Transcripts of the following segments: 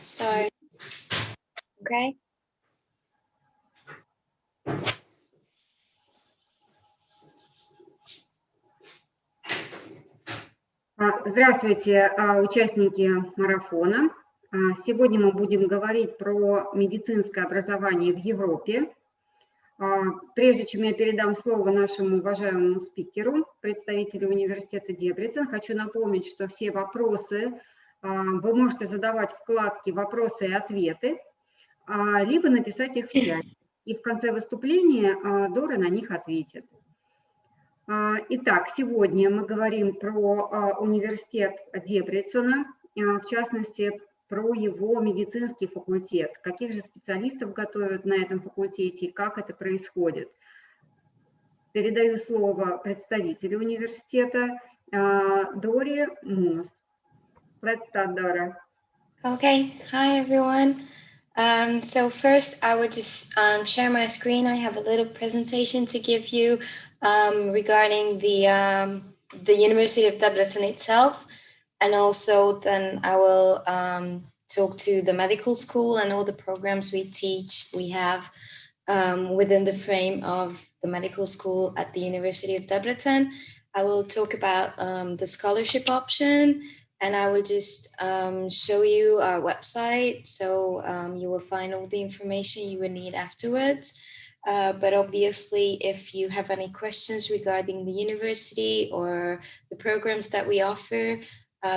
Start. Okay. Здравствуйте, участники марафона. Сегодня мы будем говорить про медицинское образование в Европе. Прежде чем я передам слово нашему уважаемому спикеру, представителю университета Дебрецен, хочу напомнить, что все вопросы вы можете задавать в вкладке «Вопросы и ответы», либо написать их в чате. И в конце выступления Дора на них ответит. Итак, сегодня мы говорим про университет Дебрецена, в частности, про его медицинский факультет. Каких же специалистов готовят на этом факультете и как это происходит. Передаю слово представителю университета Доре Мунус. Let's start, Dora. Okay. Hi, everyone. So first, I would just share my screen. I have a little presentation to give you regarding the University of Debrecen itself, and also then I will talk to the medical school and all the programs we teach. We have within the frame of the medical school at the University of Debrecen. I will talk about the scholarship option. And I will just show you our website, so you will find all the information you will need afterwards. But obviously, if you have any questions regarding the university or the programs that we offer,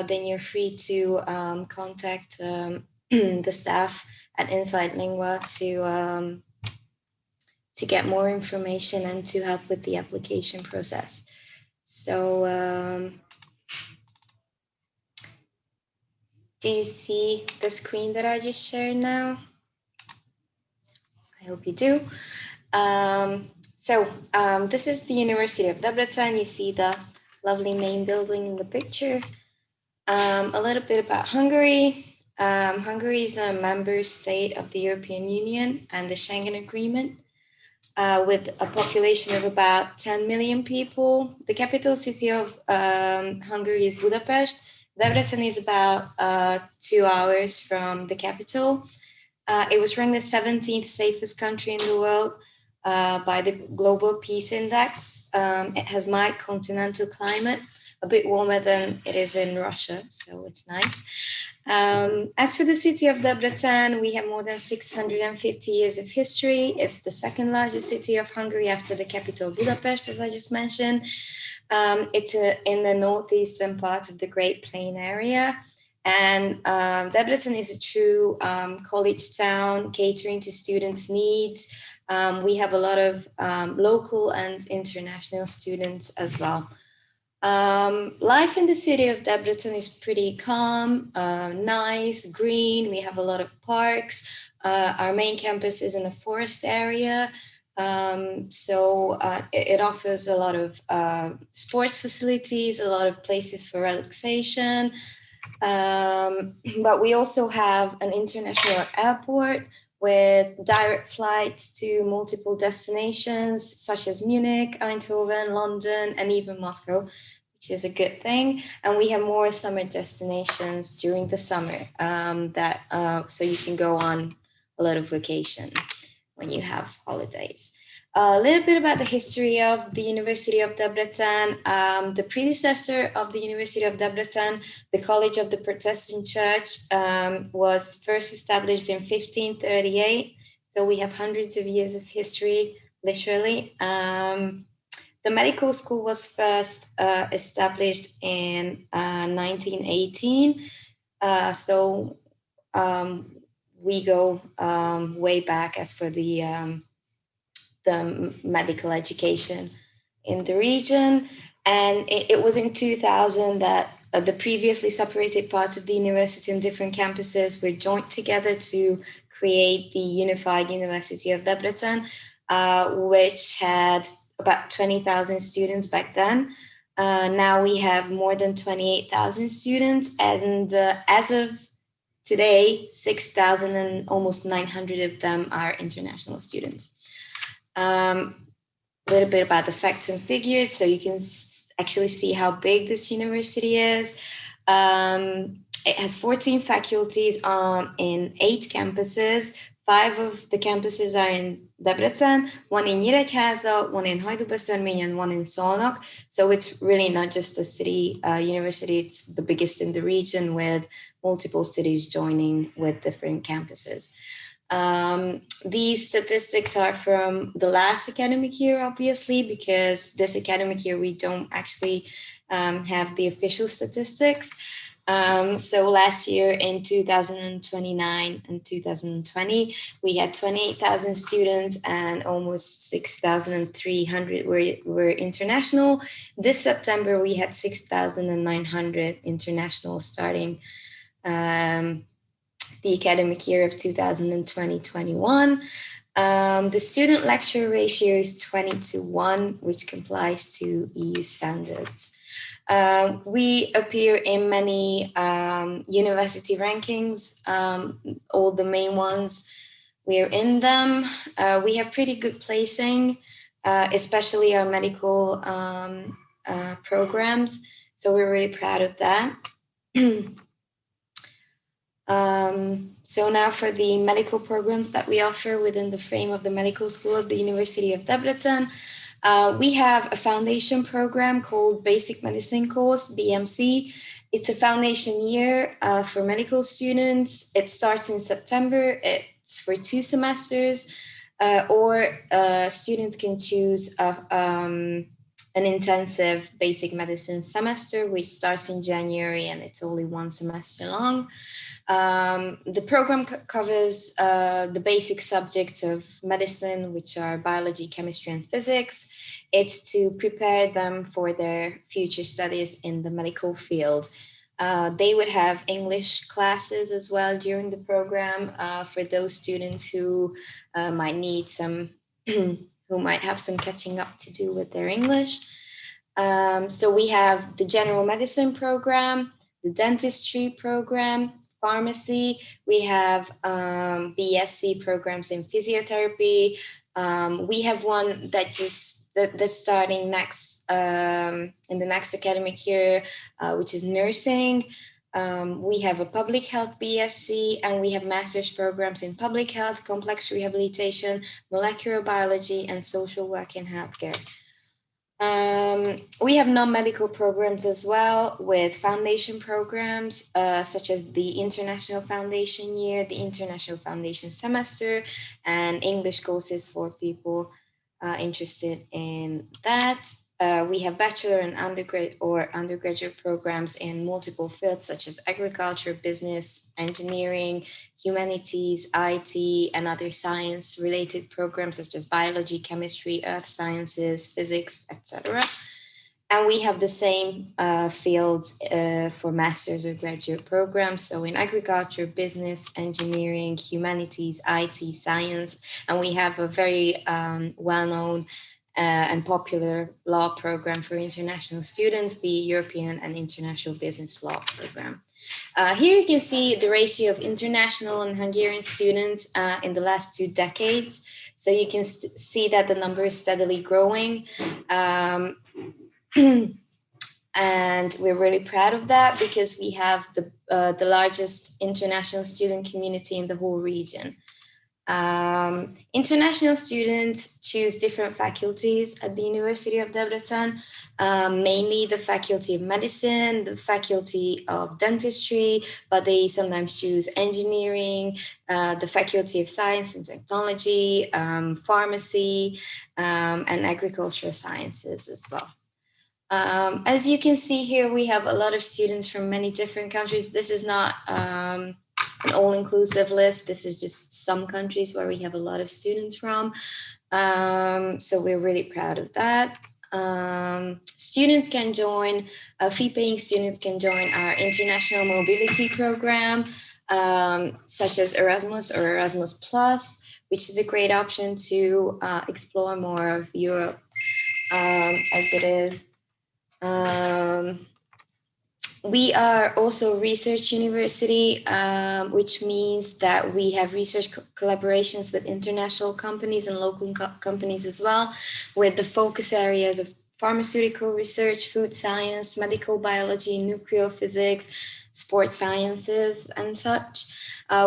then you're free to contact the staff at Inside Lingua to get more information and to help with the application process. So. Do you see the screen that I just shared now? I hope you do. This is the University of Debrecen. You see the lovely main building in the picture. A little bit about Hungary. Hungary is a member state of the European Union and the Schengen Agreement with a population of about 10 million people. The capital city of Hungary is Budapest. Debrecen is about 2 hours from the capital. It was ranked the 17th safest country in the world by the Global Peace Index. It has mild continental climate, a bit warmer than it is in Russia, so it's nice. As for the city of Debrecen, we have more than 650 years of history. It's the second largest city of Hungary after the capital Budapest, as I just mentioned. It's in the northeastern part of the Great Plain area. And Debrecen is a true college town catering to students' needs. We have a lot of local and international students as well. Life in the city of Debrecen is pretty calm, nice, green. We have a lot of parks. Our main campus is in a forest area. It offers a lot of sports facilities, a lot of places for relaxation. But we also have an international airport with direct flights to multiple destinations, such as Munich, Eindhoven, London, and even Moscow, which is a good thing. And we have more summer destinations during the summer so you can go on a lot of vacation when you have holidays. A little bit about the history of the University of Debrecen. The predecessor of the University of Debrecen, the College of the Protestant Church, was first established in 1538. So we have hundreds of years of history, literally. The medical school was first established in 1918. We go way back as for the medical education in the region. And it was in 2000 that the previously separated parts of the university and different campuses were joined together to create the Unified University of Debrecen, which had about 20,000 students back then. Now we have more than 28,000 students. And as of today, 6,000 and almost 900 of them are international students. A little bit about the facts and figures, so you can actually see how big this university is. It has 14 faculties in 8 campuses. 5 of the campuses are in Debrecen, 1 in Nyíregyháza, 1 in Hajdúbeszörmény, and 1 in Szolnok. So it's really not just a city university, it's the biggest in the region with multiple cities joining with different campuses. These statistics are from the last academic year, obviously, because this academic year we don't actually have the official statistics. So last year in 2029 and 2020, we had 28,000 students and almost 6,300 were international. This September, we had 6,900 international starting the academic year of 2020-21. The student lecture ratio is 20:1, which complies to EU standards. We appear in many university rankings, all the main ones. We're in them. We have pretty good placing, especially our medical programs. So we're really proud of that. So now for the medical programs that we offer within the frame of the Medical School of the University of Debrecen. We have a foundation program called Basic Medicine Course, BMC. It's a foundation year for medical students. It starts in September. It's for 2 semesters, or students can choose an intensive basic medicine semester, which starts in January and it's only 1 semester long. The program covers the basic subjects of medicine, which are biology, chemistry, and physics. It's to prepare them for their future studies in the medical field. They would have English classes as well during the program for those students who might need some, who might have some catching up to do with their English. So we have the general medicine program, the dentistry program, pharmacy. We have BSc programs in physiotherapy. We have one that's starting next in the next academic year, which is nursing. We have a public health BSc, and we have master's programs in public health, complex rehabilitation, molecular biology, and social work in healthcare. We have non-medical programs as well with foundation programs such as the International Foundation Year, the International Foundation Semester, and English courses for people interested in that. We have bachelor and undergraduate programs in multiple fields such as agriculture, business, engineering, humanities, IT, and other science-related programs such as biology, chemistry, earth sciences, physics, etc. And we have the same fields for master's or graduate programs. So in agriculture, business, engineering, humanities, IT, science, and we have a very well-known and popular law program for international students, the European and International Business Law program. Here you can see the ratio of international and Hungarian students in the last 2 decades. So you can see that the number is steadily growing. And we're really proud of that because we have the largest international student community in the whole region. International students choose different faculties at the University of Debrecen, mainly the Faculty of Medicine, the Faculty of Dentistry, but they sometimes choose engineering, the Faculty of Science and Technology, pharmacy, and agricultural sciences as well. As you can see here, we have a lot of students from many different countries. This is not an all-inclusive list. This is just some countries where we have a lot of students from. So we're really proud of that. Students can join, fee-paying students can join our international mobility program, such as Erasmus or Erasmus Plus, which is a great option to explore more of Europe as it is. We are also a research university, which means that we have research collaborations with international companies and local companies as well, with the focus areas of pharmaceutical research, food science, medical biology, nuclear physics, sports sciences and such.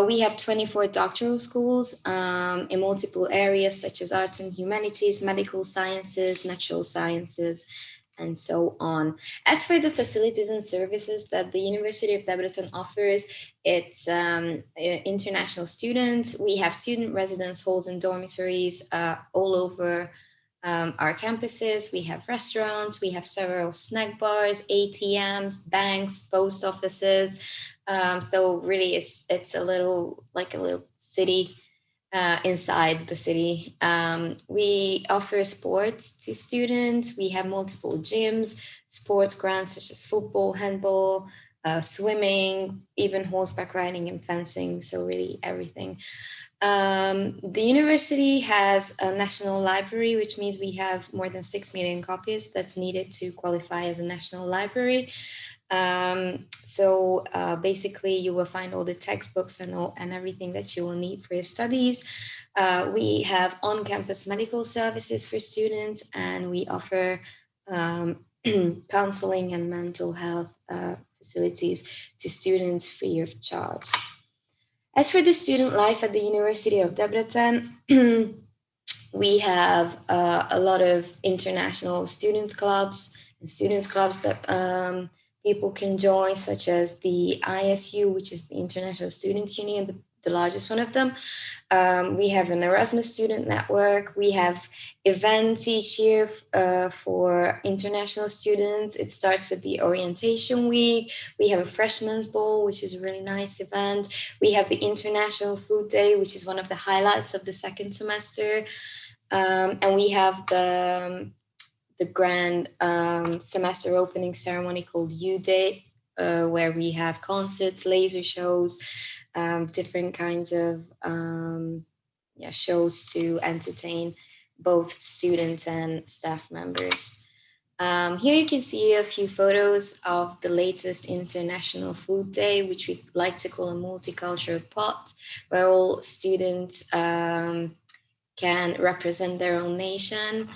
We have 24 doctoral schools in multiple areas such as arts and humanities, medical sciences, natural sciences, and so on. As for the facilities and services that the University of Debrecen offers, it's international students. We have student residence halls and dormitories all over our campuses. We have restaurants, we have several snack bars, ATMs, banks, post offices. So really it's a little city inside the city. We offer sports to students. We have multiple gyms, sports grounds such as football, handball, swimming, even horseback riding and fencing. So really everything. The university has a national library, which means we have more than 6 million copies that's needed to qualify as a national library. So basically you will find all the textbooks and everything that you will need for your studies. We have on-campus medical services for students, and we offer counseling and mental health facilities to students free of charge. As for the student life at the University of Debrecen, we have a lot of international student clubs and students clubs that people can join, such as the ISU, which is the International Students Union, the largest one of them. We have an Erasmus student network. We have events each year for international students. It starts with the orientation week. We have a freshman's ball, which is a really nice event. We have the International Food Day, which is one of the highlights of the second semester. And we have the grand semester opening ceremony called U Day, where we have concerts, laser shows, different kinds of shows to entertain both students and staff members. Here you can see a few photos of the latest International Food Day, which we like to call a multicultural pot, where all students can represent their own nation.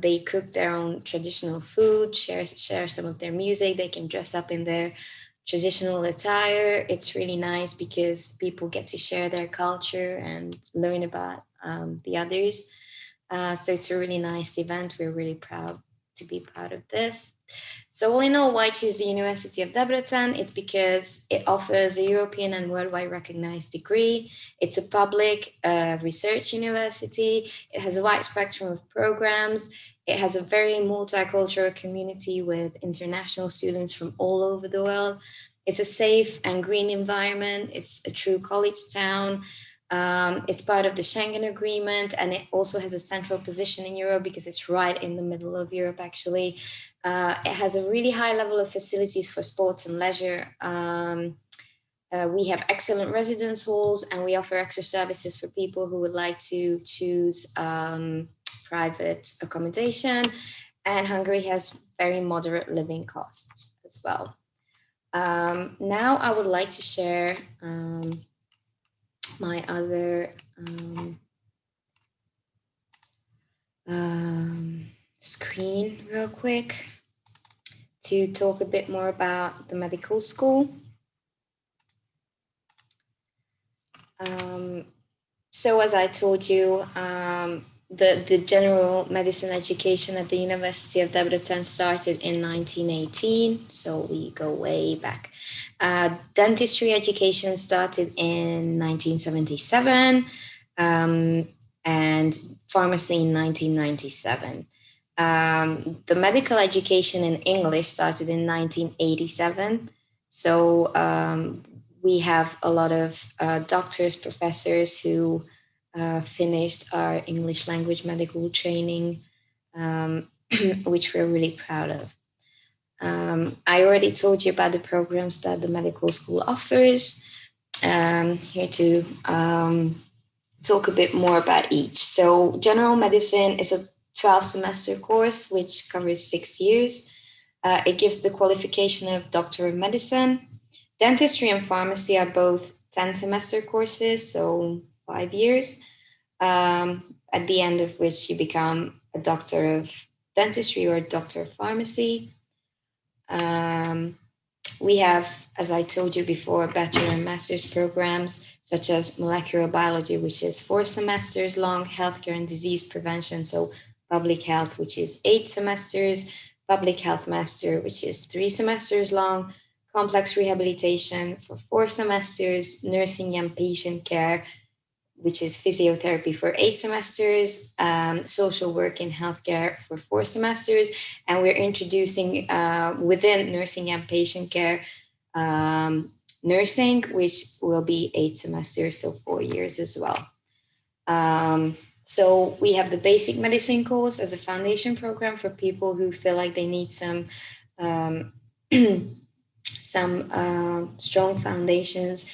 They cook their own traditional food, share some of their music. They can dress up in their traditional attire. It's really nice because people get to share their culture and learn about the others. So it's a really nice event. We're really proud to be part of this. So all in all, why choose the University of Debrecen? It's because it offers a European and worldwide recognized degree. It's a public research university. It has a wide spectrum of programs. It has a very multicultural community with international students from all over the world. It's a safe and green environment. It's a true college town. It's part of the Schengen Agreement, and it also has a central position in Europe because it's right in the middle of Europe, actually. It has a really high level of facilities for sports and leisure. We have excellent residence halls, and we offer extra services for people who would like to choose private accommodation. And Hungary has very moderate living costs as well. Now I would like to share my other screen real quick to talk a bit more about the medical school. So as I told you, the general medicine education at the University of Debrecen started in 1918, so we go way back. Dentistry education started in 1977, and pharmacy in 1997. The medical education in English started in 1987, so we have a lot of doctors, professors who finished our English language medical training, which we're really proud of. I already told you about the programs that the medical school offers. Here to talk a bit more about each. So general medicine is a 12-semester course, which covers 6 years. It gives the qualification of Doctor of Medicine. Dentistry and pharmacy are both 10-semester courses, so 5 years, at the end of which you become a doctor of dentistry or a doctor of pharmacy. We have, as I told you before, bachelor and master's programs such as molecular biology, which is 4 semesters long, healthcare and disease prevention, so public health, which is 8 semesters, public health master, which is 3 semesters long, complex rehabilitation for 4 semesters, nursing and patient care, which is physiotherapy for 8 semesters, social work in healthcare for 4 semesters, and we're introducing within nursing and patient care nursing, which will be 8 semesters, so 4 years as well. So we have the basic medicine course as a foundation program for people who feel like they need some strong foundations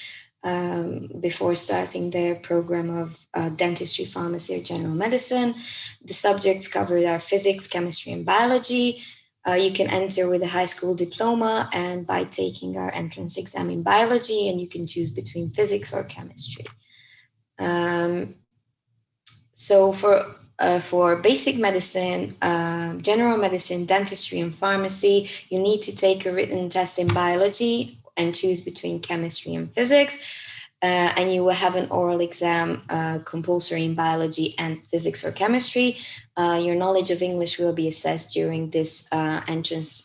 before starting their program of dentistry, pharmacy, or general medicine. The subjects covered are physics, chemistry, and biology. You can enter with a high school diploma and by taking our entrance exam in biology, and you can choose between physics or chemistry. So for basic medicine, general medicine, dentistry, and pharmacy, you need to take a written test in biology and choose between chemistry and physics. And you will have an oral exam compulsory in biology and physics or chemistry. Your knowledge of English will be assessed during this entrance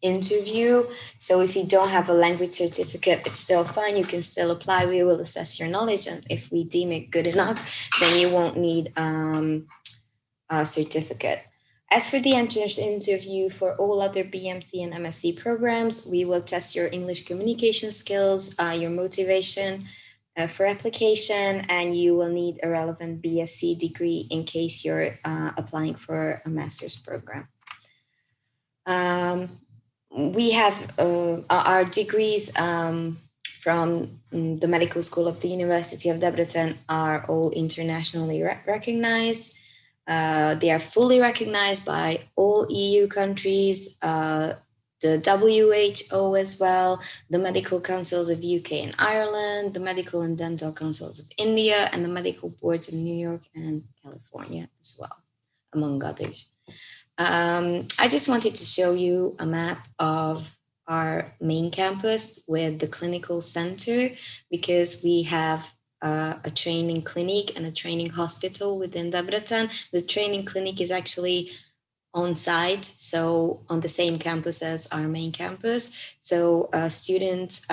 interview. So if you don't have a language certificate, it's still fine. You can still apply. We will assess your knowledge. And if we deem it good enough, then you won't need a certificate. As for the entrance interview for all other BMC and MSc programs, we will test your English communication skills, your motivation for application, and you will need a relevant BSc degree in case you're applying for a master's program. We have our degrees from the medical school of the University of Debrecen are all internationally recognized. They are fully recognized by all EU countries, the WHO as well, the medical councils of UK and Ireland, the medical and dental councils of India, and the medical boards of New York and California as well, among others. I just wanted to show you a map of our main campus with the clinical center, because we have a training clinic and a training hospital within Debrecen. The training clinic is actually on site, so on the same campus as our main campus. So students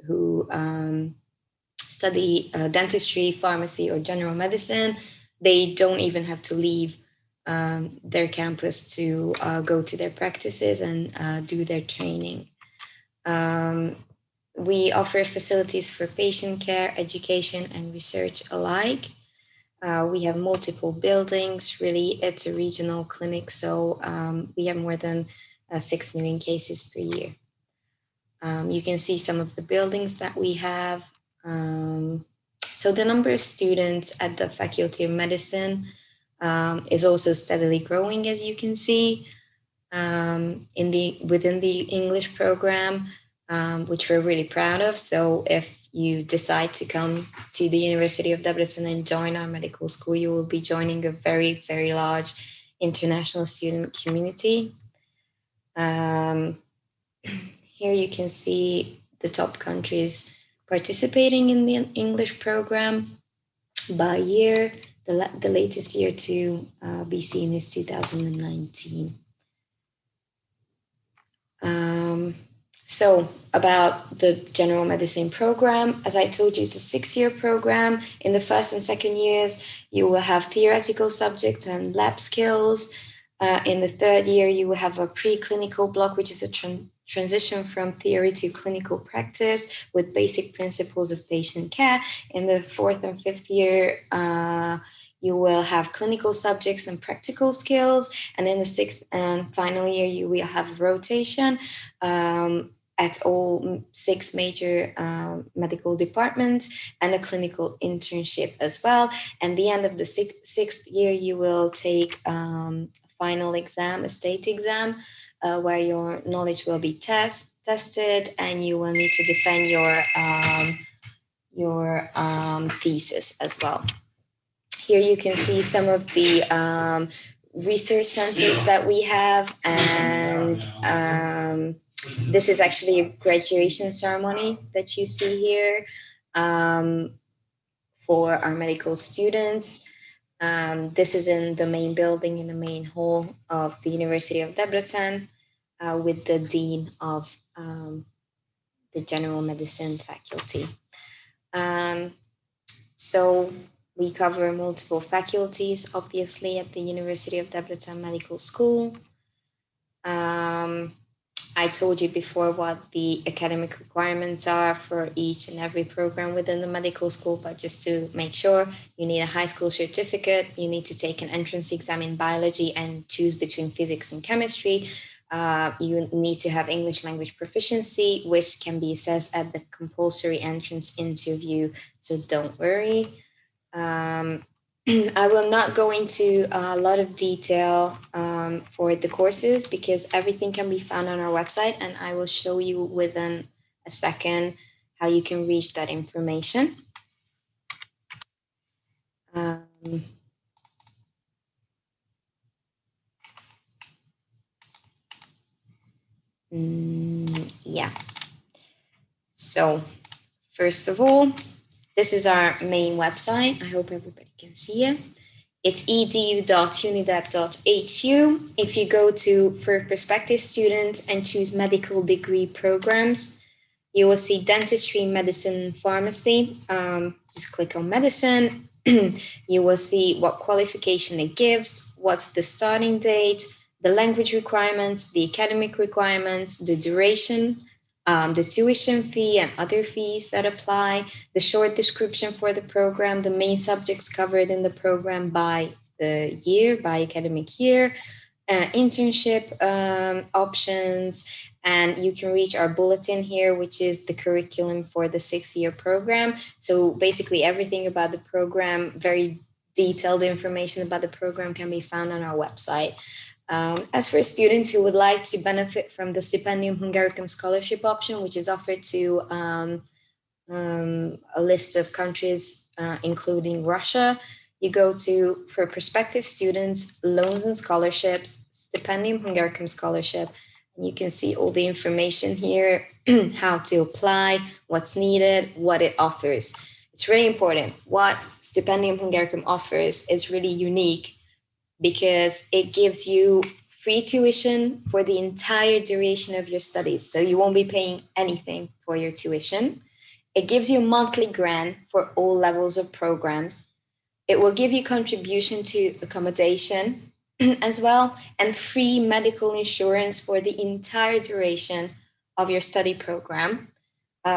who study dentistry, pharmacy, or general medicine, they don't even have to leave their campus to go to their practices and do their training. We offer facilities for patient care, education, and research alike. We have multiple buildings. Really, it's a regional clinic, so we have more than 6 million cases per year. You can see some of the buildings that we have. So the number of students at the Faculty of Medicine is also steadily growing, as you can see, within the English program, which we're really proud of. So if you decide to come to the University of Debrecen and join our medical school, you will be joining a very, very large international student community. Here you can see the top countries participating in the English program by year. The latest year to be seen is 2019. So about the general medicine program, as I told you, it's a 6-year program. In the first and second years, you will have theoretical subjects and lab skills. In the third year, you will have a preclinical block, which is a transition from theory to clinical practice with basic principles of patient care. In the fourth and fifth year, you will have clinical subjects and practical skills. And in the sixth and final year, you will have rotation at all 6 major medical departments and a clinical internship as well. And the end of the sixth year, you will take a final exam, a state exam, where your knowledge will be tested, and you will need to defend your thesis as well. Here you can see some of the research centers that we have, and This is actually a graduation ceremony that you see here for our medical students. This is in the main building, in the main hall of the University of Debrecen, with the Dean of the General Medicine faculty. So we cover multiple faculties, obviously, at the University of Debrecen Medical School. I told you before what the academic requirements are for each and every program within the medical school, but just to make sure, you need a high school certificate, you need to take an entrance exam in biology and choose between physics and chemistry. You need to have English language proficiency, which can be assessed at the compulsory entrance interview, so don't worry. I will not go into a lot of detail for the courses because everything can be found on our website, and I will show you within a second how you can reach that information. Yeah. So first of all, this is our main website. I hope everybody can see it. It's edu.unidep.hu. If you go to for prospective students and choose medical degree programs, you will see dentistry, medicine, pharmacy. Just click on medicine. You will see what qualification it gives, what's the starting date, the language requirements, the academic requirements, the duration, the tuition fee and other fees that apply, the short description for the program, the main subjects covered in the program by the year, by academic year, internship options, and you can reach our bulletin here, which is the curriculum for the 6-year program. So basically everything about the program, very detailed information about the program can be found on our website. As for students who would like to benefit from the Stipendium Hungaricum scholarship option, which is offered to a list of countries, including Russia, you go to, for prospective students, loans and scholarships, Stipendium Hungaricum scholarship, and you can see all the information here, how to apply, what's needed, what it offers. It's really important. What Stipendium Hungaricum offers is really unique because it gives you free tuition for the entire duration of your studies. So you won't be paying anything for your tuition. It gives you a monthly grant for all levels of programs. It will give you contribution to accommodation as well, and free medical insurance for the entire duration of your study program,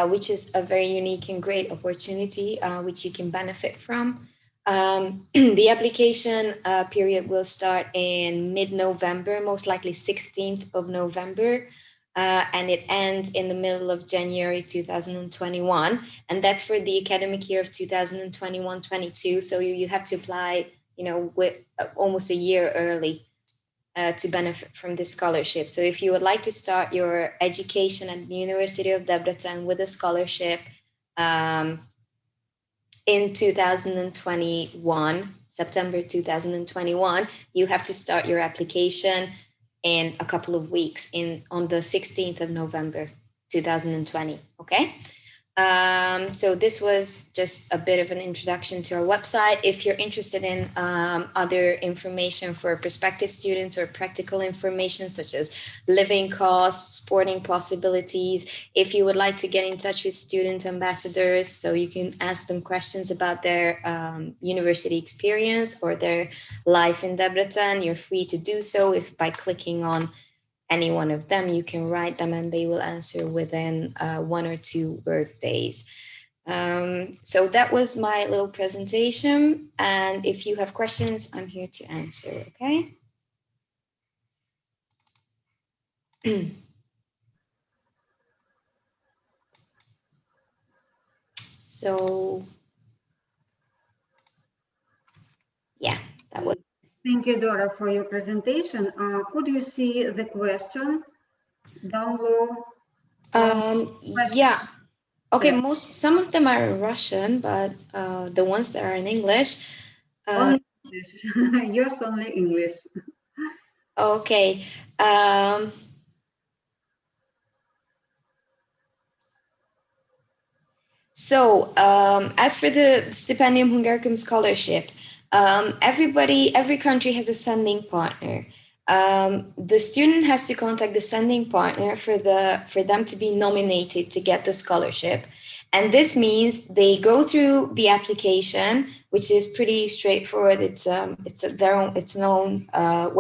which is a very unique and great opportunity which you can benefit from. The application period will start in mid-November, most likely 16th of November, and it ends in the middle of January 2021. And that's for the academic year of 2021-22. So you have to apply, with almost a year early to benefit from this scholarship. So if you would like to start your education at the University of Debrecen with a scholarship, in 2021, September 2021, you have to start your application in a couple of weeks on the 16th of November 2020, okay? So this was just a bit of an introduction to our website. If you're interested in other information for prospective students or practical information such as living costs, sporting possibilities, if you would like to get in touch with student ambassadors so you can ask them questions about their university experience or their life in Debrecen, you're free to do so by clicking on any one of them. You can write them and they will answer within 1 or 2 work days. So that was my little presentation. And if you have questions, I'm here to answer, okay? So, yeah, that was. Thank you, Dora, for your presentation. Could you see the question down low? Yeah. Okay, some of them are in Russian, but the ones that are in English. Only English. Yours only English. Okay. So as for the Stipendium Hungaricum scholarship, every country has a sending partner. The student has to contact the sending partner for them to be nominated to get the scholarship. And this means they go through the application, which is pretty straightforward. It's an own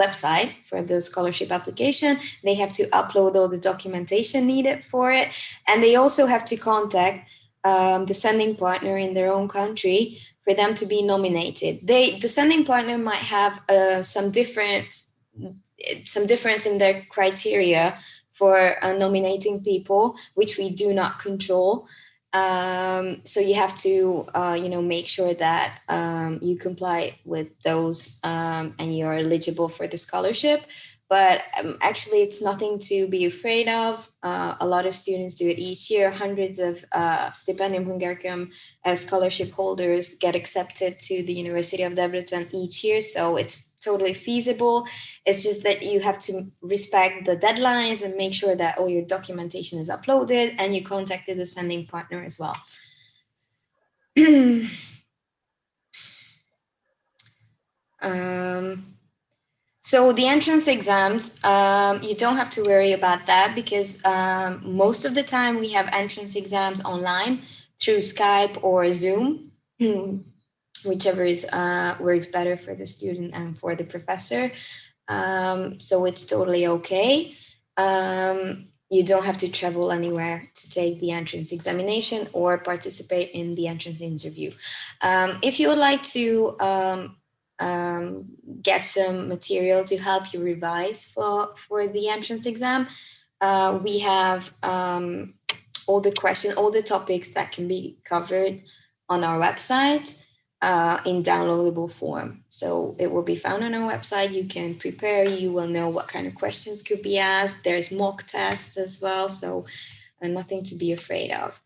website for the scholarship application. They have to upload all the documentation needed for it, and they also have to contact the sending partner in their own country for them to be nominated. The sending partner might have some difference in their criteria for nominating people, which we do not control. So you have to, make sure that you comply with those and you're eligible for the scholarship. But actually, it's nothing to be afraid of. A lot of students do it each year. Hundreds of Stipendium Hungaricum scholarship holders get accepted to the University of Debrecen each year. So it's totally feasible. It's just that you have to respect the deadlines and make sure that all your documentation is uploaded and you contacted the sending partner as well. So the entrance exams, you don't have to worry about that because most of the time we have entrance exams online through Skype or Zoom, whichever works better for the student and for the professor. So it's totally okay. You don't have to travel anywhere to take the entrance examination or participate in the entrance interview. If you would like to get some material to help you revise for the entrance exam, we have all the topics that can be covered on our website in downloadable form. So it will be found on our website. You can prepare, you will know what kind of questions could be asked. There's mock tests as well, so nothing to be afraid of.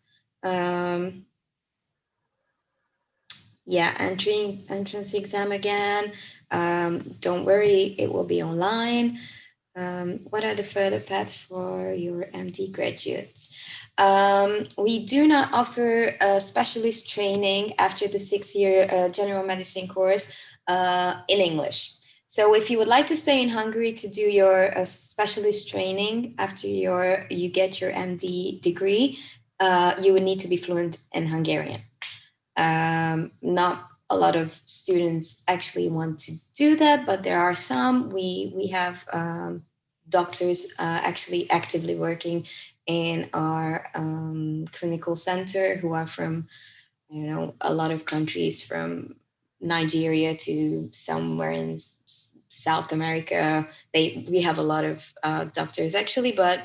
Entrance exam again. Don't worry, it will be online. What are the further paths for your MD graduates? We do not offer a specialist training after the 6-year general medicine course in English. So if you would like to stay in Hungary to do your specialist training after you get your MD degree, you would need to be fluent in Hungarian. Not a lot of students actually want to do that, but there are some. We have doctors actually actively working in our clinical center who are from, a lot of countries, from Nigeria to somewhere in South America. We have a lot of doctors actually, but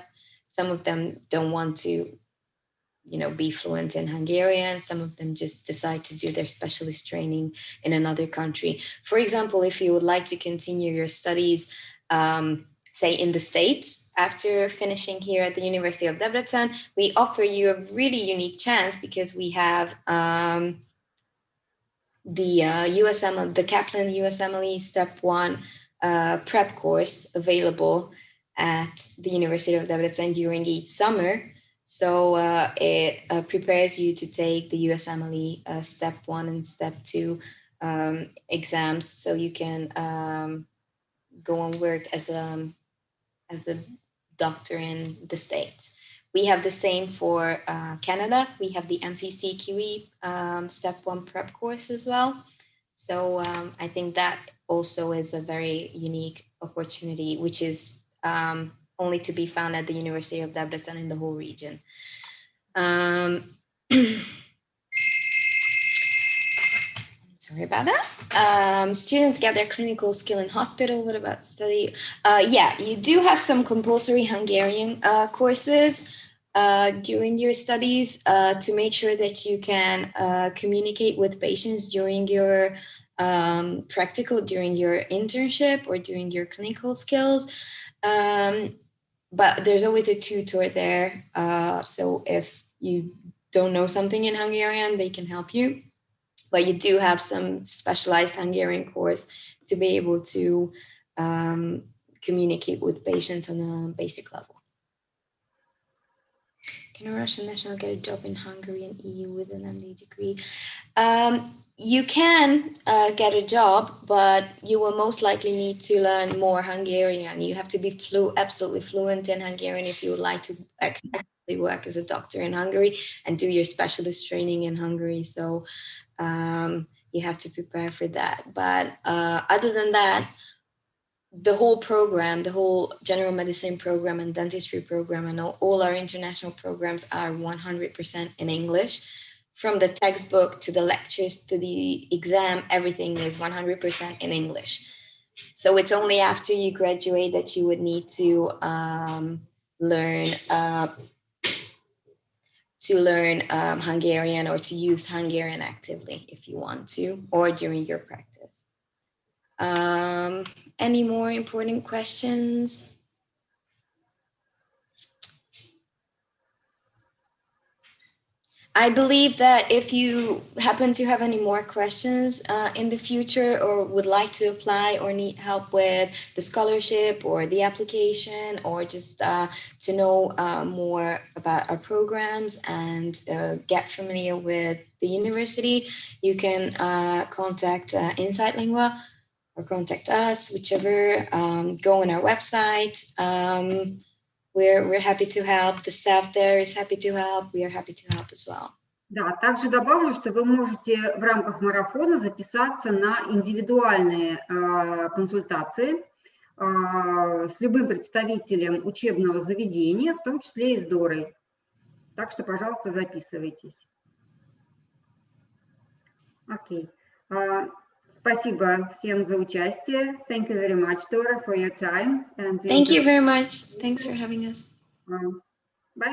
some of them don't want to be fluent in Hungarian. Some of them just decide to do their specialist training in another country. For example, if you would like to continue your studies, say in the States, after finishing here at the University of Debrecen, we offer you a really unique chance because we have the USMLE, the Kaplan USMLE Step 1 prep course available at the University of Debrecen during each summer. So it prepares you to take the USMLE Step 1 and Step 2 exams, so you can go and work as a doctor in the States. We have the same for Canada. We have the MCCQE Step 1 prep course as well. So I think that also is a very unique opportunity, which is only to be found at the University of Debrecen in the whole region. Sorry about that. Students get their clinical skill in hospital. What about study? Yeah, you do have some compulsory Hungarian courses during your studies to make sure that you can communicate with patients during your during your internship or during your clinical skills. But there's always a tutor there. So if you don't know something in Hungarian, they can help you. But you do have some specialized Hungarian course to be able to communicate with patients on a basic level. Can a Russian national get a job in Hungary and EU with an MD degree? You can get a job, but you will most likely need to learn more Hungarian. You have to be absolutely fluent in Hungarian if you would like to actually work as a doctor in Hungary and do your specialist training in Hungary. So you have to prepare for that. But other than that, the whole program, the whole general medicine program and dentistry program and all our international programs are 100% in English. From the textbook to the lectures to the exam, everything is 100% in English. So it's only after you graduate that you would need to learn Hungarian or to use Hungarian actively if you want to, or during your practice. Any more important questions? I believe that if you happen to have any more questions in the future or would like to apply or need help with the scholarship or the application or just to know more about our programs and get familiar with the university, you can contact Insight Lingua or contact us, whichever. Go on our website. We're happy to help. The staff there is happy to help. We are happy to help as well. Да, также добавлю, что вы можете в рамках марафона записаться на индивидуальные консультации с любым представителем учебного заведения, в том числе и с Дорой. Так что, пожалуйста, записывайтесь. Окей. Спасибо всем за участие. Thank you very much, Dora, for your time. And thank you very much. Thanks for having us.